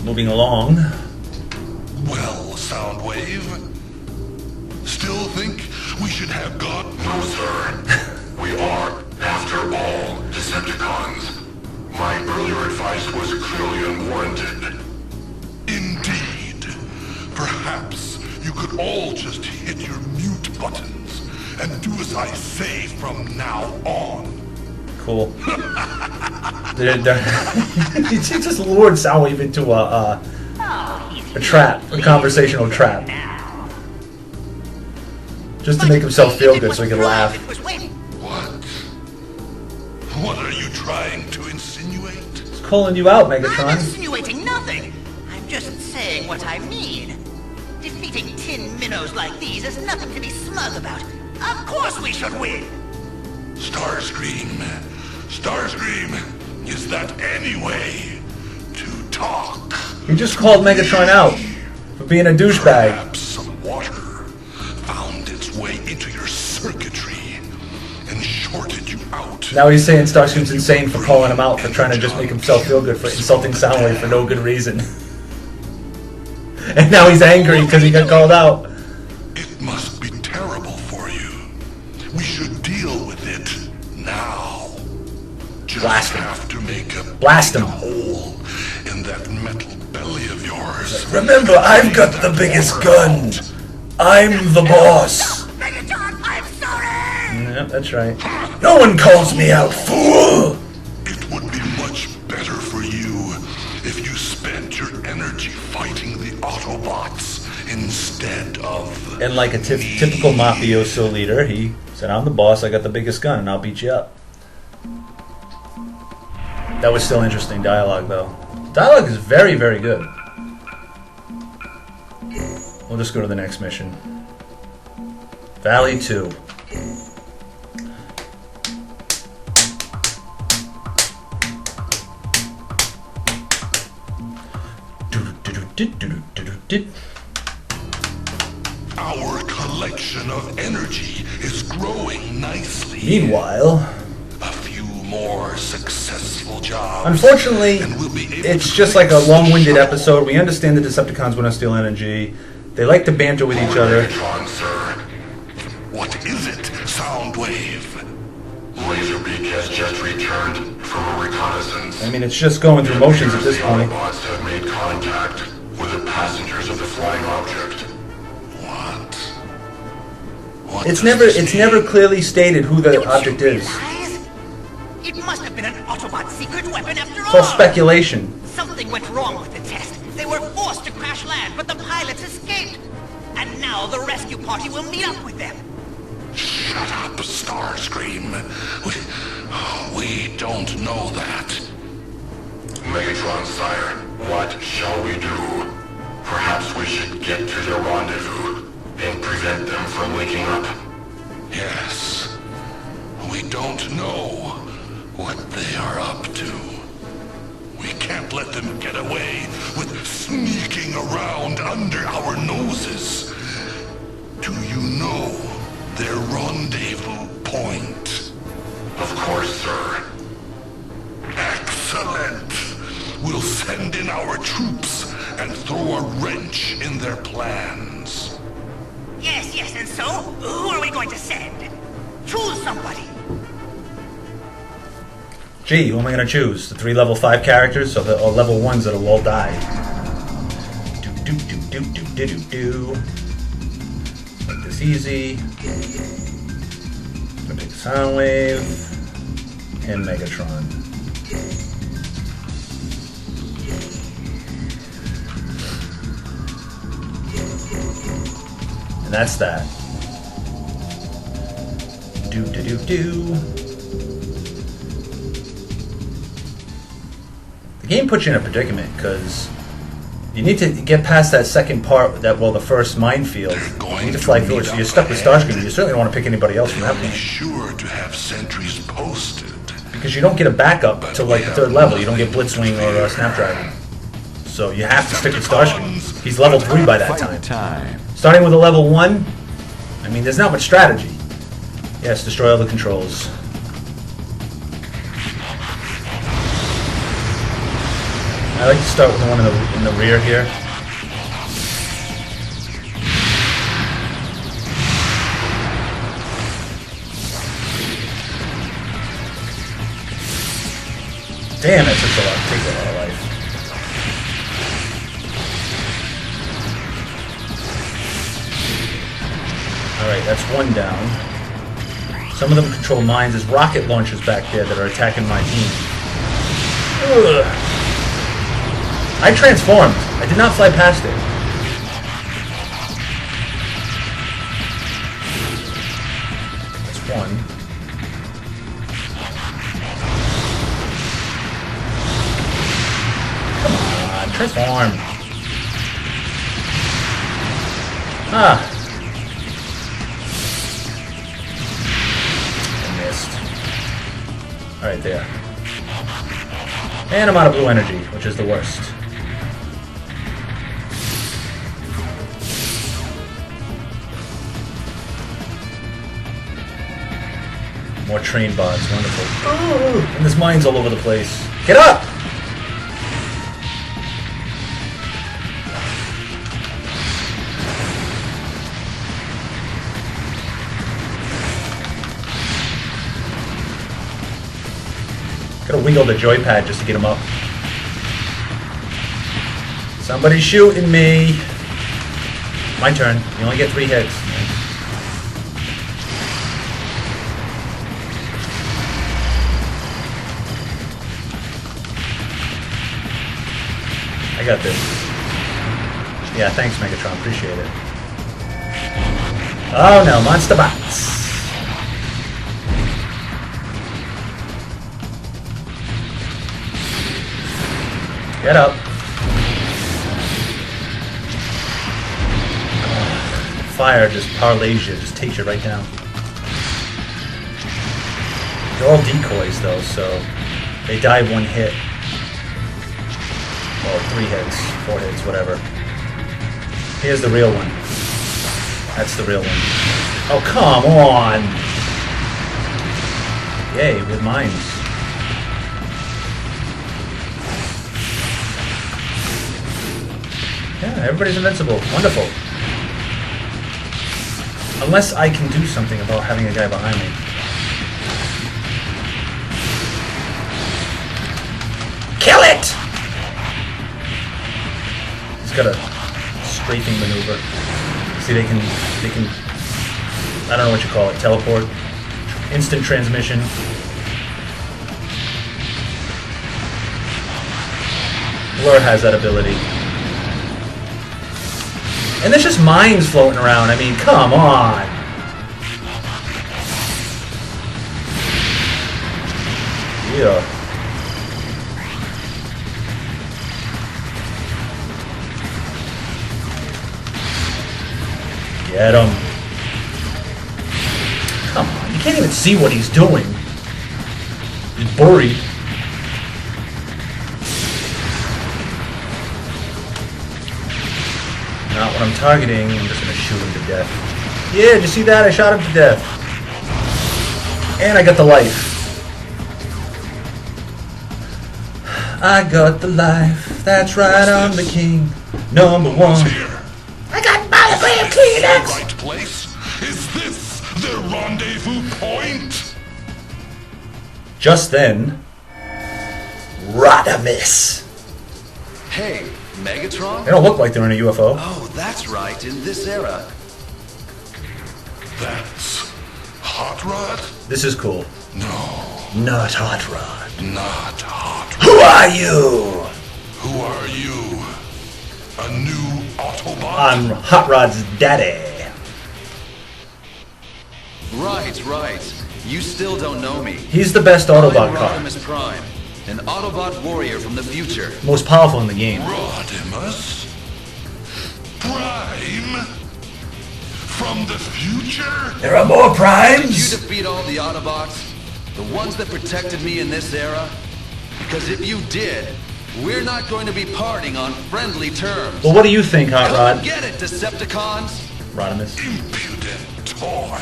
Moving along. Well, Soundwave, still think we should have gone? No, sir. We are, after all, Decepticons. My earlier advice was clearly unwarranted. Indeed. Perhaps you could all just hit your mute buttons and do as I say from now on. Cool. He just lured Soundwave into a trap, a conversational trap. Just to make himself feel good so he can laugh. What? What are you trying to insinuate? He's calling you out, Megatron. I'm insinuating nothing. I'm just saying what I mean. Defeating tin minnows like these is nothing to be smug about. Of course we should win. Starscream, is that any way to talk? He just called Megatron out for being a douchebag. Perhaps some water found its way into your circuitry and shorted you out. Now he's saying Starscream's insane for calling him out, for trying to just make himself feel good, for insulting Soundwave for no good reason. And now he's angry because he got called out. It must be terrible for you. We should deal with it now. Just Blast him. have to make a Blast him. hole in that metal belly of yours. Remember, I've got the biggest gun. I'm the boss. Megatron, I'm sorry! Yep, that's right. No one calls me out, fool! It would be much better for you if you spent your energy fighting the Autobots instead of... And like a typical mafioso leader, he said, I'm the boss, I got the biggest gun, and I'll beat you up. That was still interesting dialogue, though. Dialogue is very, very good. We'll just go to the next mission. Valley 2. Our collection of energy is growing nicely. Meanwhile, A few more successful jobs. unfortunately, and we'll be able it's to just fix like a the long-winded shuttle. episode. We understand the Decepticons want to steal energy. They like to banter with each other. Megatron, sir. What is it, Soundwave? Laserbeak has just returned from a reconnaissance. I mean, it's just going through motions at this The point. Autobots have made contact with the passengers of the flying object. What? What It's does this never mean? clearly stated who the Don't object you is. realize? It must have been an Autobot secret weapon after It's all speculation. Something went wrong with the test. They were forced to crash land, but the pilots escaped. And now the rescue party will meet up with them. Shut up, Starscream. We don't know that. Megatron, sire, what shall we do? Perhaps we should get to their rendezvous and prevent them from linking up. Yes. We don't know what they are up to. We can't let them get away with sneaking around under our noses. Do you know their rendezvous point? Of course, sir. Excellent. We'll send in our troops and throw a wrench in their plans. Yes, yes, and so, who are we going to send? Choose somebody. Gee, who am I going to choose? The 3 level 5 characters or level 1s that'll all die? Do. Make this easy. I'm going to pick Soundwave and Megatron. And that's that. Do. The game puts you in a predicament because you need to get past that second part, the first minefield. You need to fly through it, so you're stuck with Starscream. You certainly don't want to pick anybody else from that Be point. sure to have sentries posted. Because you don't get a backup till like the 3rd level. You don't get Blitzwing or Snapdragon. So you have to stick with Starscream. He's level 3 by that time. Starting with a level 1, I mean, there's not much strategy. Yes, destroy all the controls. I like to start with the one in the rear here. Damn, that takes a lot of life. Alright, that's one down. Some of them control mines. There's rocket launchers back there that are attacking my team. Ugh. I transformed. I did not fly past it. That's one. Come on, transform. Ah. Alright, there. And I'm out of blue energy, which is the worst. More train bots, wonderful. Oh, and there's mines all over the place. Get up! Gotta wiggle the joypad just to get him up. Somebody's shooting me. My turn. You only get 3 hits. I got this. Yeah, thanks, Megatron. Appreciate it. Oh no, monster bots. Get up. Fire just parlays you, just takes you right down. They're all decoys though, so they die 1 hit. Or 3 hits, 4 hits, whatever. Here's the real one. That's the real one. Oh, come on! Yay, with mines. Yeah, everybody's invincible. Wonderful. Unless I can do something about having a guy behind me. Kill it! He's got a strafing maneuver. See, they can, I don't know what you call it, teleport, instant transmission. Blur has that ability. And there's just mines floating around. I mean, come on. Yeah. Get him. Come on, you can't even see what he's doing. He's buried. Not what I'm targeting. I'm just gonna shoot him to death. Yeah, did you see that? I shot him to death. And I got the life. I got the life. That's right, I'm the king. Number 1. I got my Kleenex! Right place? Is this their rendezvous point? Just then, Rodimus. Hey, Megatron? They don't look like they're in a UFO. Oh, that's right, in this era. That's Hot Rod? This is cool. No, Not Hot Rod. not Hot Rod. Who are you? Who are you? A new Autobot? I'm Hot Rod's daddy. Right. You still don't know me. He's the best Autobot I'm car. Rodimus Prime, an Autobot warrior from the future. Most powerful in the game. Rodimus? Prime? From the future? There are more Did you primes? defeat all the Autobots? The ones that protected me in this era? Because if you did, we're not going to be parting on friendly terms. Well, what do you think, Hot Come Rod? get it, Decepticons! Rodimus. Impudent toy.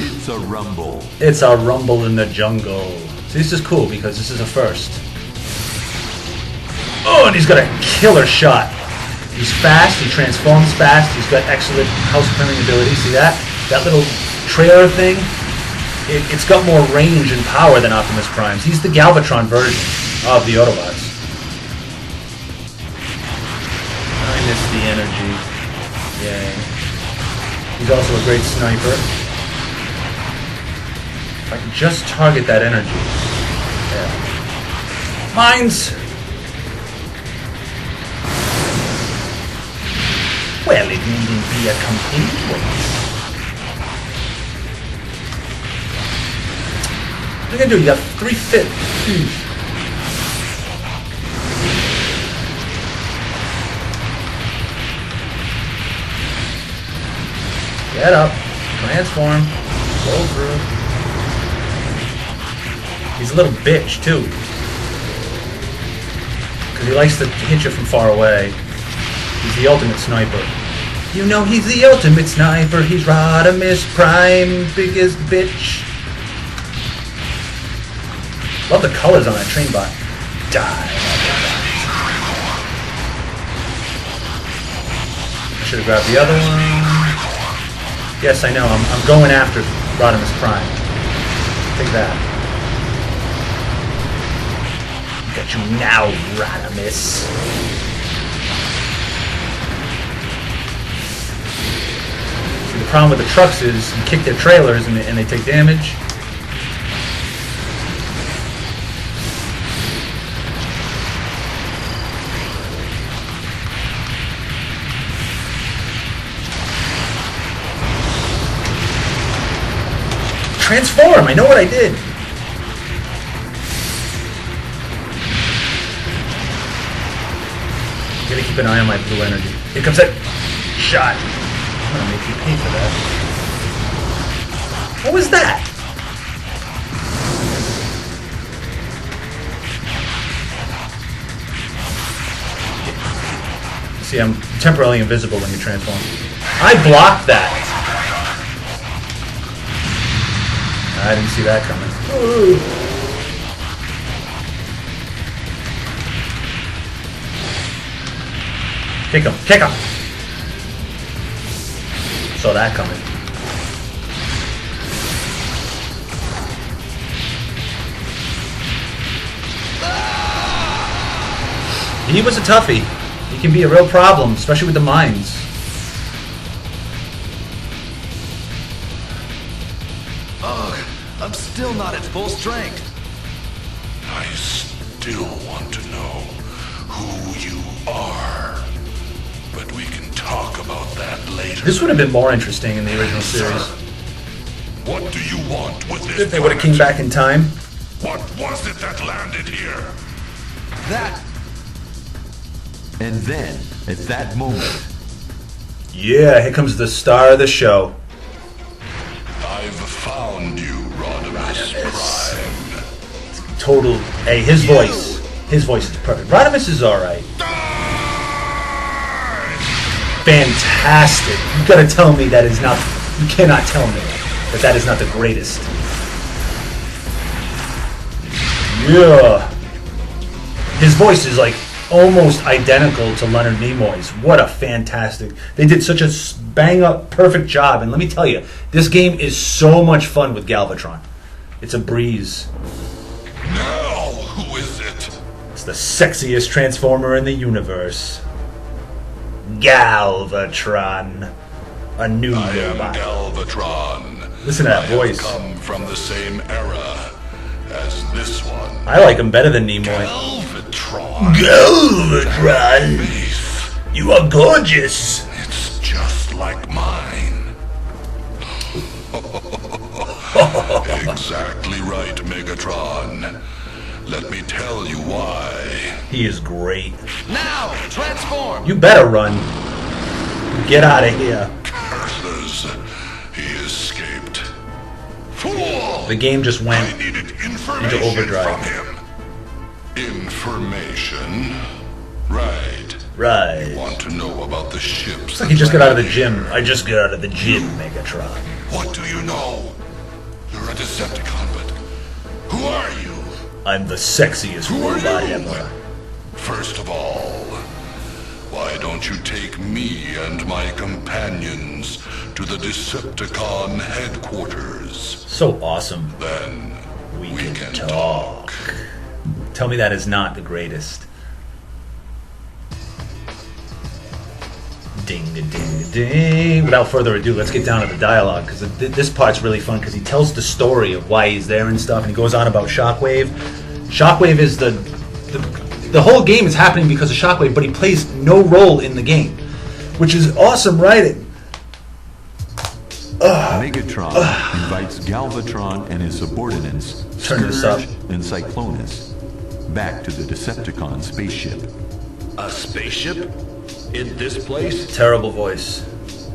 It's a rumble. It's a rumble in the jungle. So this is cool because this is a first. Oh, and he's got a killer shot. He's fast, he transforms fast, he's got excellent house clearing ability. See that? That little trailer thing? It's got more range and power than Optimus Prime's. He's the Galvatron version of the Autobots. I miss the energy. Yay. He's also a great sniper. If I can just target that energy. Yeah. Mines! Well, it needn't be a complete waste. What are you gonna do? You got 3 fit. Get up. Transform. Go through. He's a little bitch, too. Because he likes to hit you from far away. He's the ultimate sniper. You know he's the ultimate sniper. He's Rodimus Prime, biggest bitch. Love the colors on that train bot. Die. I should have grabbed the other one. Yes, I know. I'm going after Rodimus Prime. Take that. Got you now, Rodimus. See, the problem with the trucks is you kick their trailers and they take damage. Transform! I know what I did! I'm gonna keep an eye on my blue energy. Here comes that shot! I'm gonna make you pay for that. What was that? See, I'm temporarily invisible when you transform. I blocked that! I didn't see that coming. Ooh. Kick him! Kick him! Saw that coming. He was a toughie. He can be a real problem, especially with the mines. I'm still not at full strength. I still want to know who you are. But we can talk about that later. This would have been more interesting in the original series. What do you want with this If they would have came back in time. What was it that landed here? That... And then, at that moment... Yeah, here comes the star of the show. I've found you, Rodimus Prime. Total... Hey, his voice. His voice is perfect. Rodimus is alright. Fantastic. You gotta tell me that is not... You cannot tell me that that is not the greatest. Yeah. His voice is like almost identical to Leonard Nimoy's. What a fantastic... They did such a bang-up, perfect job. And let me tell you, this game is so much fun with Galvatron. It's a breeze. Now, who is it? It's the sexiest Transformer in the universe. Galvatron. A new I am robot. Galvatron. Listen to that voice. I have come from the same era as this one. I like him better than Nimoy. Galvatron. Galvatron! Face. You are gorgeous! It's just like mine. Exactly right, Megatron. Let me tell you why. He is great. Now, transform! You better run. Get out of here. Curses. He escaped. Fool! The game just went I needed information into overdrive. from him. Information? Right. Right. Want to know about the ships? He just got out of the gym. I just got out of the gym, Megatron. What do you know? You're a Decepticon, but who are you? I'm the sexiest Who are robot you? ever. First of all, why don't you take me and my companions to the Decepticon headquarters? So awesome. Then We can talk. Tell me that is not the greatest. Ding, ding, ding, ding. Without further ado, let's get down to the dialogue, because this part's really fun, because he tells the story of why he's there and stuff, and he goes on about Shockwave. Shockwave is the whole game is happening because of Shockwave, but he plays no role in the game, which is awesome writing. Megatron invites Galvatron and his subordinates, Turn this up. Scourge and Cyclonus, back to the Decepticon spaceship. A spaceship? In this place? Terrible voice.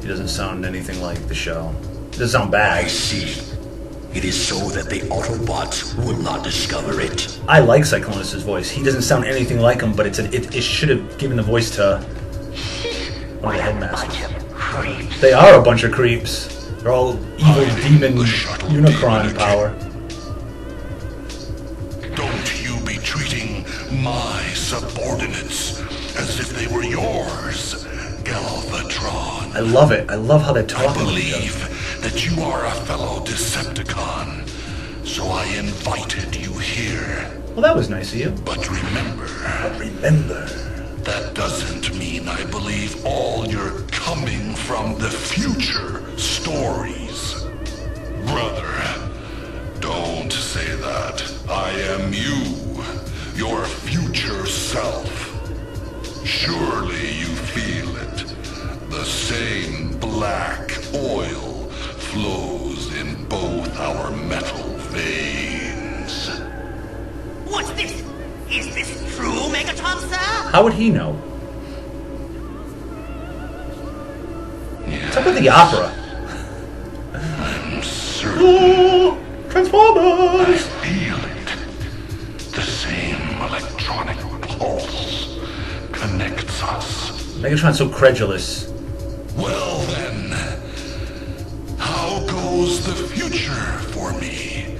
He doesn't sound anything like the show. Doesn't sound bad. I see. It is so that the Autobots will not discover it. I like Cyclonus' voice. He doesn't sound anything like him, but it should have given the voice to one of the headmasters. They are a bunch of creeps. They're all evil demon Unicron power. Don't you be treating my subordinates as if they were yours, Galvatron. I love it. I love how they're I talking with each other. believe that you are a fellow Decepticon, so I invited you here. Well, that was nice of you. But remember, that doesn't mean I believe all your coming from the future stories. Brother, don't say that. I am you, your future self. Surely you feel it. The same black oil flows in both our metal veins. What's this? Is this true, Megatron, sir? How would he know? What's up with the opera? I'm certain Oh, I Transformers! feel it. The same electronic pulse connects us. Megatron's so credulous. Well then, how goes the future for me?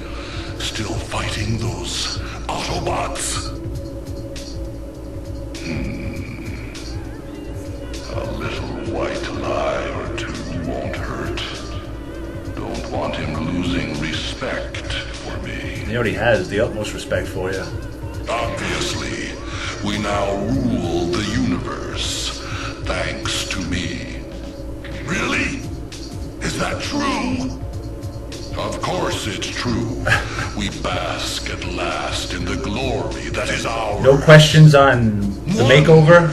Still fighting those Autobots? A little white lie or two won't hurt. Don't want him losing respect for me. He already has the utmost respect for you. Obviously, we now rule the universe, thanks to me. Really? Is that true? Of course it's true. We bask at last in the glory that is ours. No questions on the makeover?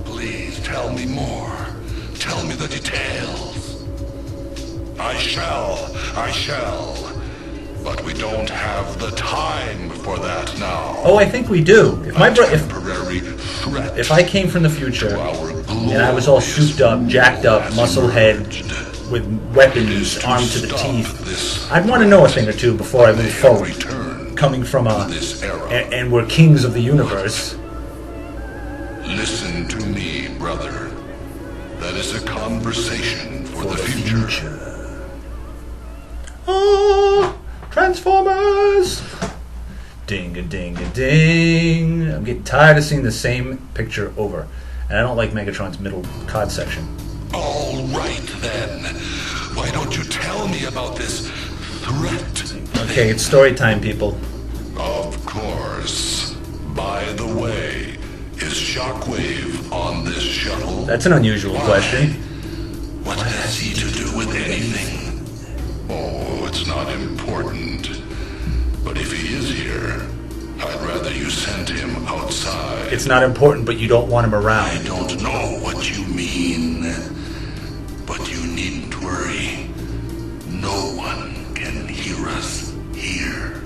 Please tell me more. Tell me the details. I shall. But we don't have the time for that now. Oh, I think we do. If my Temporary threat. if I came from the future our and I was all souped up, jacked up, muscle head, with weapons armed to the teeth, I'd want to know a thing or two before I move forward. Coming from this era. and we're kings of the universe. Listen to me, brother. That is a conversation for the future. Oh, Transformers! Ding-a-ding-a-ding. I'm getting tired of seeing the same picture over. And I don't like Megatron's middle cod section. All right, then. Why don't you tell me about this threat? Okay, it's story time, people. Of course. By the way, is Shockwave on this shuttle? That's an unusual question. What has he to do with anything? Oh, it's not important. But if he is here, I'd rather you send him outside. It's not important, but you don't want him I around. don't know what you mean, but you needn't worry. No one can hear us here.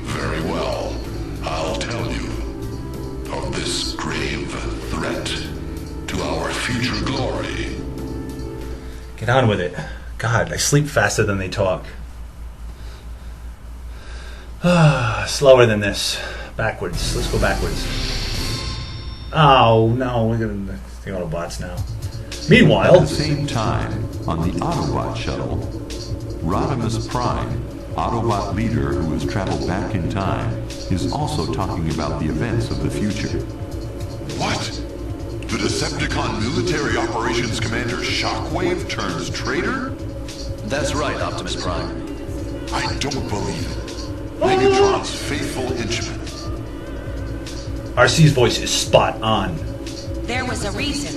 Very well. I'll tell you of this grave threat to our future glory. Get on with it. God, I sleep faster than they talk. Slower than this. Backwards. Let's go backwards. Oh, no. We're going to the Autobots now. At Meanwhile... the same time, on the Autobot shuttle, Rodimus Prime, Autobot leader who has traveled back in time, is also talking about the events of the future. What? The Decepticon Military Operations Commander Shockwave turns traitor? That's right, Optimus Prime. I don't believe it. Megatron's faithful henchman. RC's voice is spot on. There was a reason.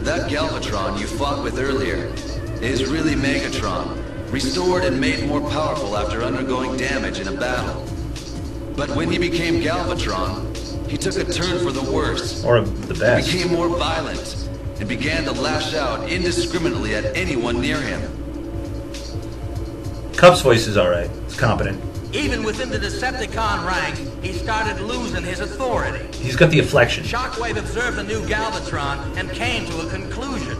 That Galvatron you fought with earlier is really Megatron, restored and made more powerful after undergoing damage in a battle. But when he became Galvatron, he took a turn for the worse. Or the best. He became more violent and began to lash out indiscriminately at anyone near him. Cup's voice is alright. It's competent. Even within the Decepticon ranks, he started losing his authority. He's got the inflection. Shockwave observed the new Galvatron and came to a conclusion.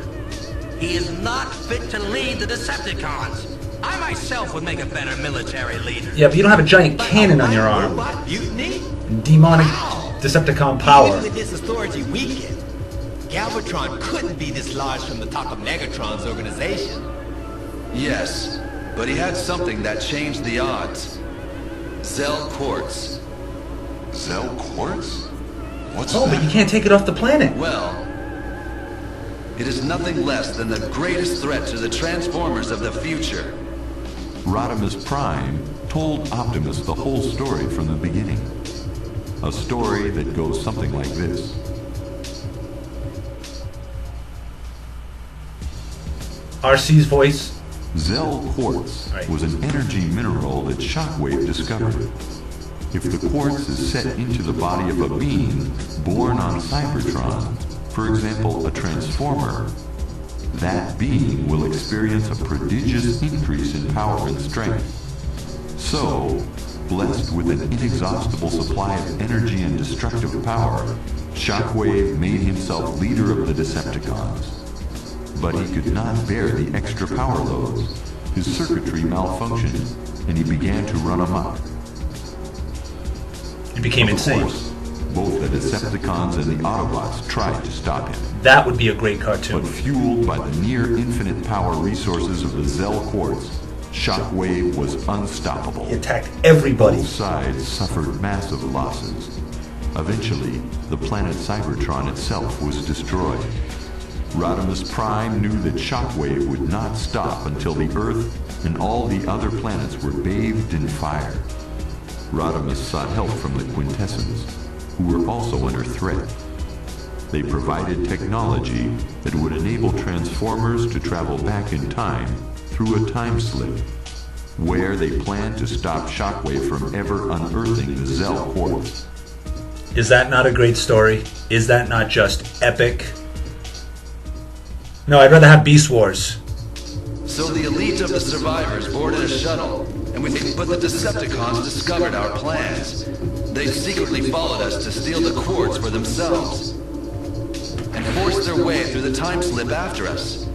He is not fit to lead the Decepticons. I myself would make a better military leader. Yeah, but you don't have a giant cannon on your arm. Robot mutiny? Demonic How? Decepticon power. Even with his authority weakened, Galvatron couldn't be dislodged from the top of Megatron's organization. Yes, but he had something that changed the odds. Zell Quartz. Zell Quartz? What's Oh, that? but you can't take it off the planet. Well, it is nothing less than the greatest threat to the Transformers of the future. Rodimus Prime told Optimus the whole story from the beginning. A story that goes something like this. RC's voice. Zell Quartz was an energy mineral that Shockwave discovered. If the quartz is set into the body of a being born on Cybertron, for example a Transformer, that being will experience a prodigious increase in power and strength. So, blessed with an inexhaustible supply of energy and destructive power, Shockwave made himself leader of the Decepticons. But he could not bear the extra power loads. His circuitry malfunctioned, and he began to run amok. He became Of insane. course, both the Decepticons and the Autobots tried to stop him. That would be a great cartoon. But fueled by the near-infinite power resources of the Zell Quartz, Shockwave was unstoppable. He attacked everybody. Both sides suffered massive losses. Eventually, the planet Cybertron itself was destroyed. Rodimus Prime knew that Shockwave would not stop until the Earth and all the other planets were bathed in fire. Rodimus sought help from the Quintessence, who were also under threat. They provided technology that would enable Transformers to travel back in time through a time slip, where they planned to stop Shockwave from ever unearthing the Zell Quartz. Is that not a great story? Is that not just epic? No, I'd rather have Beast Wars. So the elite of the survivors boarded a shuttle, but the Decepticons discovered our plans. They secretly followed us to steal the quartz for themselves, and forced their way through the time slip after us.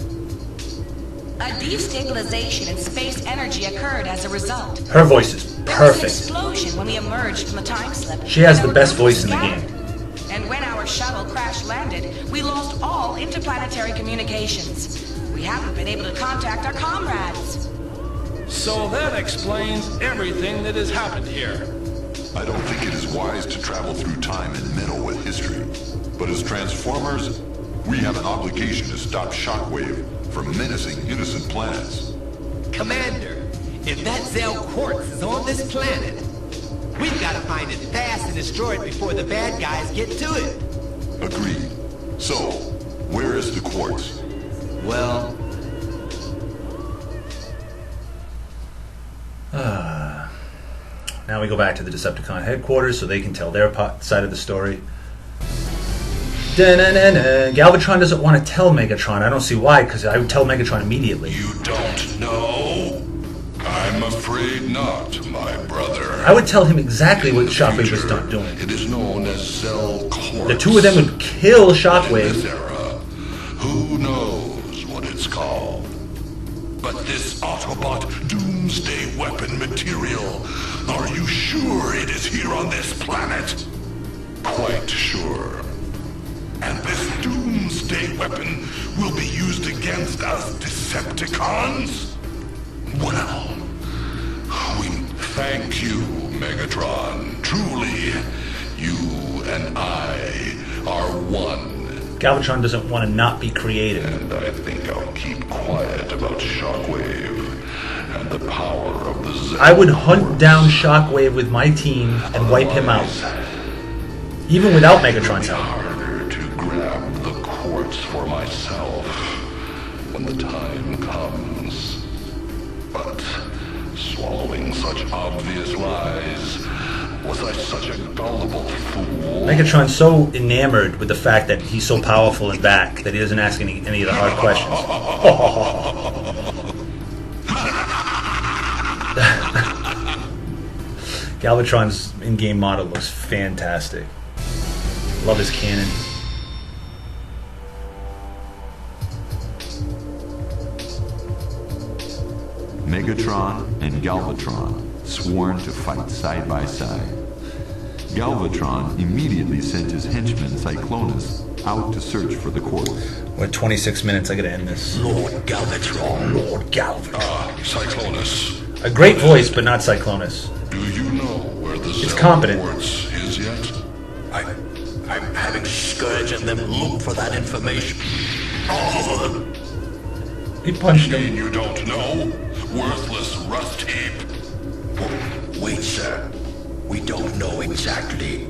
A destabilization in space energy occurred as a result. Her voice is There was an perfect. explosion when we emerged from the time slip. She has and the our best group was voice in the scattered. game. And when our shuttle crash landed, we lost all interplanetary communications. We haven't been able to contact our comrades. So that explains everything that has happened here. I don't think it is wise to travel through time and meddle with history. But as Transformers, we have an obligation to stop Shockwave from menacing innocent planets. Commander, if that Zell Quartz is on this planet, we've got to find it fast and destroy it before the bad guys get to it. Agreed. So, where is the quartz? Well, Now we go back to the Decepticon headquarters so they can tell their side of the story. Da-na-na-na. Galvatron doesn't want to tell Megatron. I don't see why, because I would tell Megatron immediately. You don't know? I'm afraid not, my brother. I would tell him exactly what Shockwave was done doing. It is known as Zell Quartz. The two of them would kill In this Shockwave. era, who knows what it's called? But this Autobot doomsday weapon material, are you sure it is here on this planet? Quite sure. And this doomsday weapon will be used against us Decepticons? Well, Thank you, Megatron. Truly, you and I are one. Galvatron doesn't want to not be created. And I think I'll keep quiet about Shockwave and the power of the Zell I would hunt down Shockwave with my team and wipe him out. Even without Megatron's help. Harder to grab the quartz for myself when the time comes. But swallowing such obvious lies, was I such a gullible fool? Megatron's so enamored with the fact that he's so powerful and back that he doesn't ask any of the hard questions. Galvatron's in-game model looks fantastic. Love his cannon. Megatron and Galvatron sworn to fight side by side. Galvatron immediately sent his henchman Cyclonus out to search for the quartz. We're at 26 minutes. I gotta end this. Lord Galvatron. Lord Galvatron. Cyclonus. A great voice, but not Cyclonus. Do you know where the Zell competent. Quartz is yet? I'm having Scourge and them look for that information. Oh. He punched You mean him. you don't know? Worthless rust heap. Wait, sir. We don't know exactly.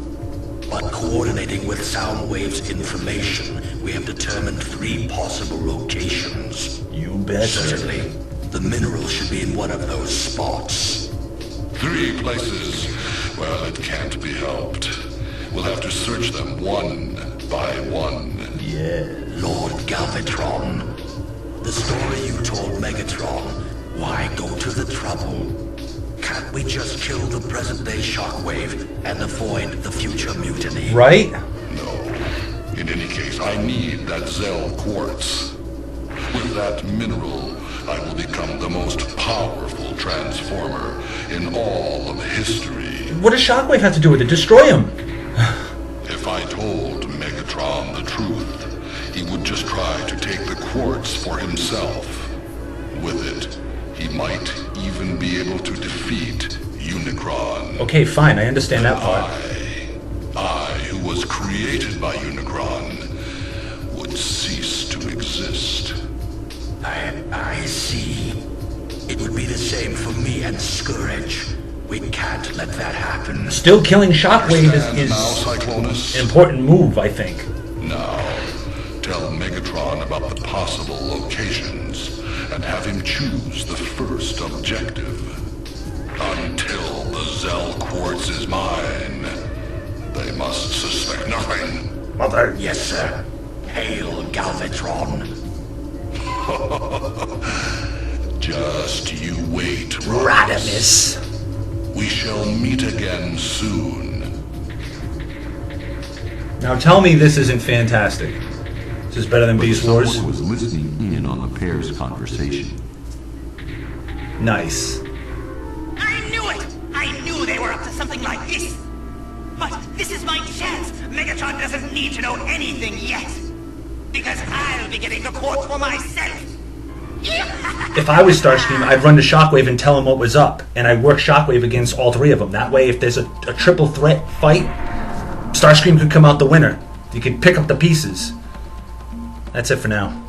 But coordinating with Soundwave's information, we have determined 3 possible locations. You bet. Certainly, the mineral should be in one of those spots. 3 places. Well, it can't be helped. We'll have to search them one by one. Yeah. Lord Galvatron, the story you told Megatron, why go to the trouble? Can't we just kill the present-day Shockwave and avoid the future mutiny? Right? No. In any case, I need that Zell Quartz. With that mineral, I will become the most powerful Transformer in all of history. What does Shockwave have to do with it? Destroy him. If I told Megatron the truth, he would just try to take the quartz for himself. With it, he might even be able to defeat Unicron. Okay, fine. I understand that part. I, who was created by Unicron, would cease to exist. I see. It would be the same for me and Scourge. We can't let that happen. Still killing Shockwave is Now, Cyclonus? an important move, I think. Now, tell Megatron about the possible locations and have him choose the first objective. Until the Zell Quartz is mine, they must suspect nothing. Mother. Yes, sir. Hail, Galvatron. Just you wait, Rodimus. We shall meet again soon. Now tell me this isn't fantastic. This is better than Beast Wars. Someone was listening in on the pair's conversation. Nice. I knew it! I knew they were up to something like this! But this is my chance! Megatron doesn't need to know anything yet! Because I'll be getting the quartz for myself! If I was Starscream, I'd run to Shockwave and tell him what was up. And I'd work Shockwave against all 3 of them. That way, if there's a triple threat fight, Starscream could come out the winner. You could pick up the pieces. That's it for now.